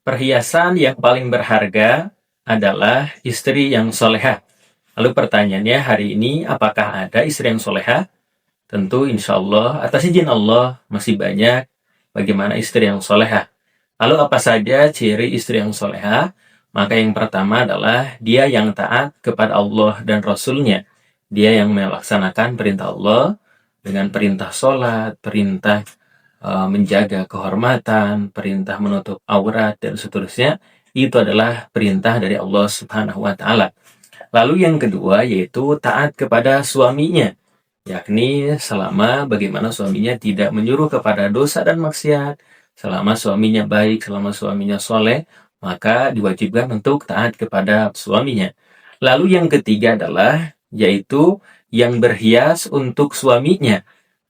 Perhiasan yang paling berharga adalah istri yang solehah. Lalu pertanyaannya hari ini, apakah ada istri yang solehah? Tentu insya Allah, atas izin Allah masih banyak bagaimana istri yang solehah. Lalu apa saja ciri istri yang solehah? Maka yang pertama adalah dia yang taat kepada Allah dan Rasulnya. Dia yang melaksanakan perintah Allah dengan perintah sholat, perintah menjaga kehormatan, perintah menutup aurat, dan seterusnya. Itu adalah perintah dari Allah Subhanahu wa Ta'ala. Lalu yang kedua yaitu taat kepada suaminya, yakni selama bagaimana suaminya tidak menyuruh kepada dosa dan maksiat, selama suaminya baik, selama suaminya soleh, maka diwajibkan untuk taat kepada suaminya. Lalu yang ketiga adalah yaitu yang berhias untuk suaminya.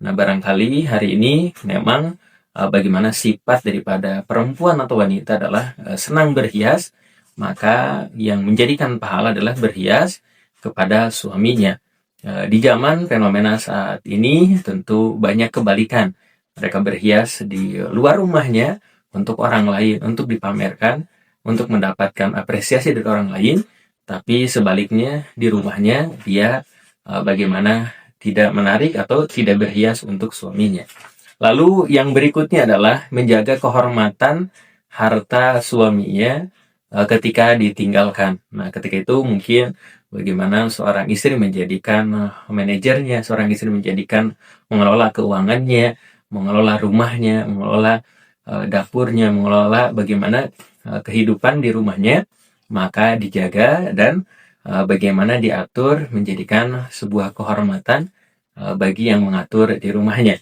Nah, barangkali hari ini memang bagaimana sifat daripada perempuan atau wanita adalah senang berhias, maka yang menjadikan pahala adalah berhias kepada suaminya. Di zaman fenomena saat ini tentu banyak kebalikan. Mereka berhias di luar rumahnya untuk orang lain, untuk dipamerkan, untuk mendapatkan apresiasi dari orang lain, tapi sebaliknya di rumahnya dia bagaimana tidak menarik atau tidak berhias untuk suaminya. Lalu yang berikutnya adalah menjaga kehormatan harta suaminya ketika ditinggalkan. Nah, ketika itu mungkin bagaimana seorang istri menjadikan manajernya, seorang istri menjadikan mengelola keuangannya, mengelola rumahnya, mengelola dapurnya, mengelola bagaimana kehidupan di rumahnya, maka dijaga dan bagaimana diatur menjadikan sebuah kehormatan bagi yang mengatur di rumahnya.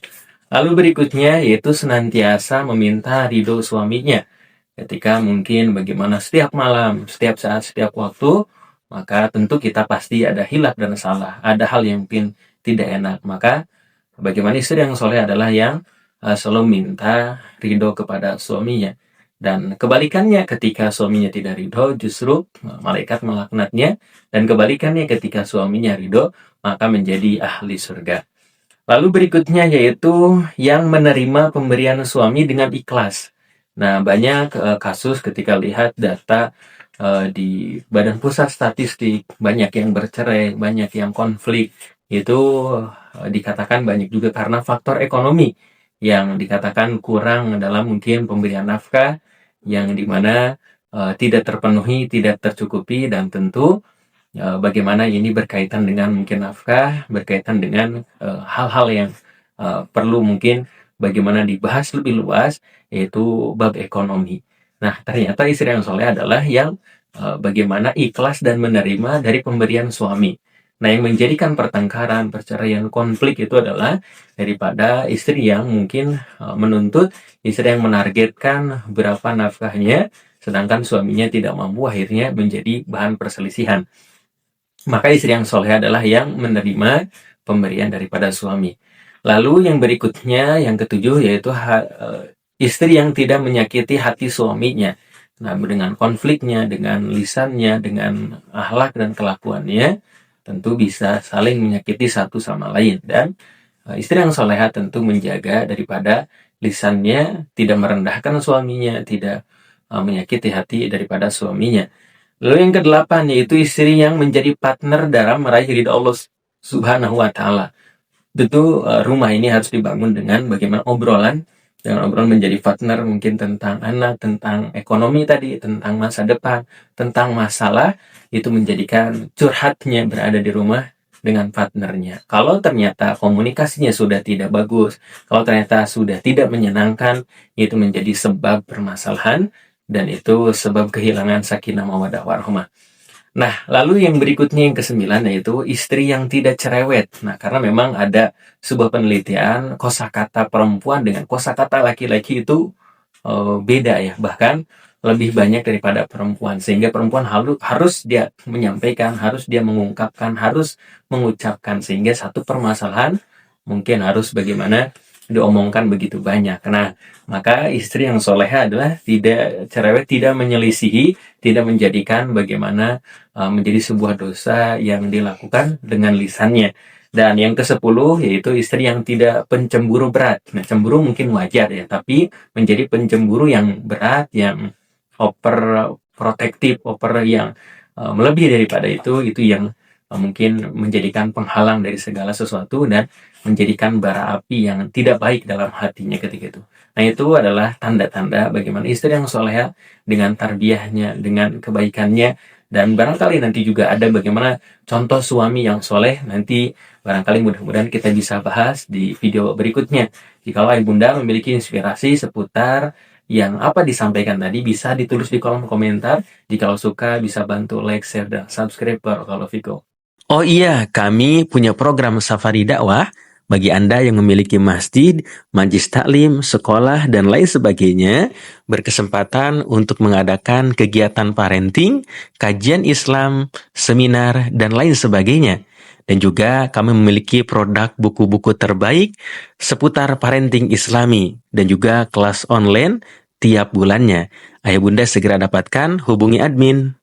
Lalu berikutnya yaitu senantiasa meminta ridho suaminya. Ketika mungkin bagaimana setiap malam, setiap saat, setiap waktu, maka tentu kita pasti ada hilaf dan salah. Ada hal yang mungkin tidak enak. Maka bagaimana istri yang soleh adalah yang selalu minta ridho kepada suaminya. Dan kebalikannya ketika suaminya tidak ridho, justru malaikat melaknatnya. Dan kebalikannya ketika suaminya ridho, maka menjadi ahli surga. Lalu berikutnya yaitu yang menerima pemberian suami dengan ikhlas. Nah, banyak kasus ketika lihat data di Badan Pusat Statistik, banyak yang bercerai, banyak yang konflik. Itu dikatakan banyak juga karena faktor ekonomi yang dikatakan kurang dalam mungkin pemberian nafkah, yang dimana tidak terpenuhi, tidak tercukupi, dan tentu bagaimana ini berkaitan dengan mungkin nafkah, berkaitan dengan hal-hal yang perlu mungkin bagaimana dibahas lebih luas, yaitu bab ekonomi. Nah, ternyata istri yang soleh adalah yang bagaimana ikhlas dan menerima dari pemberian suami. Nah, yang menjadikan pertengkaran, perceraian, konflik itu adalah daripada istri yang mungkin menuntut, istri yang menargetkan berapa nafkahnya, sedangkan suaminya tidak mampu, akhirnya menjadi bahan perselisihan. Maka istri yang soleh adalah yang menerima pemberian daripada suami. Lalu yang berikutnya, yang ketujuh, yaitu istri yang tidak menyakiti hati suaminya. Nah, dengan konfliknya, dengan lisannya, dengan akhlak dan kelakuannya, tentu bisa saling menyakiti satu sama lain. Dan istri yang soleha tentu menjaga daripada lisannya, tidak merendahkan suaminya, tidak menyakiti hati daripada suaminya. Lalu yang kedelapan yaitu istri yang menjadi partner dalam meraih ridha Allah Subhanahu wa Ta'ala. Tentu rumah ini harus dibangun dengan bagaimana obrolan, dengan obrolan menjadi partner mungkin tentang anak, tentang ekonomi tadi, tentang masa depan, tentang masalah, itu menjadikan curhatnya berada di rumah dengan partnernya. Kalau ternyata komunikasinya sudah tidak bagus, kalau ternyata sudah tidak menyenangkan, itu menjadi sebab permasalahan, dan itu sebab kehilangan sakinah mawaddah warahmah. Nah, lalu yang berikutnya yang kesembilan yaitu istri yang tidak cerewet. Nah, karena memang ada sebuah penelitian kosakata perempuan dengan kosakata laki-laki itu beda ya, bahkan lebih banyak daripada perempuan, sehingga perempuan harus dia menyampaikan, harus dia mengungkapkan, harus mengucapkan, sehingga satu permasalahan mungkin harus bagaimana diomongkan begitu banyak. Nah, maka istri yang soleha adalah tidak cerewet, tidak menyelisihi, tidak menjadikan bagaimana menjadi sebuah dosa yang dilakukan dengan lisannya. Dan yang ke-10 yaitu istri yang tidak pencemburu berat. Nah, cemburu mungkin wajar ya, tapi menjadi pencemburu yang berat, yang overprotektif, over yang melebihi daripada itu yang mungkin menjadikan penghalang dari segala sesuatu dan menjadikan bara api yang tidak baik dalam hatinya ketika itu. Nah, itu adalah tanda-tanda bagaimana istri yang soleha dengan tarbiyahnya, dengan kebaikannya, dan barangkali nanti juga ada bagaimana contoh suami yang soleh. Nanti barangkali mudah-mudahan kita bisa bahas di video berikutnya. Jika Ayah Bunda memiliki inspirasi seputar yang apa disampaikan tadi, bisa ditulis di kolom komentar. Jika suka, bisa bantu like, share, dan subscribe. Barakallahu fikum. Oh iya, kami punya program Safari Dakwah bagi Anda yang memiliki masjid, majlis taklim, sekolah, dan lain sebagainya, berkesempatan untuk mengadakan kegiatan parenting, kajian Islam, seminar, dan lain sebagainya. Dan juga kami memiliki produk buku-buku terbaik seputar parenting Islami dan juga kelas online tiap bulannya. Ayah Bunda segera dapatkan, hubungi admin.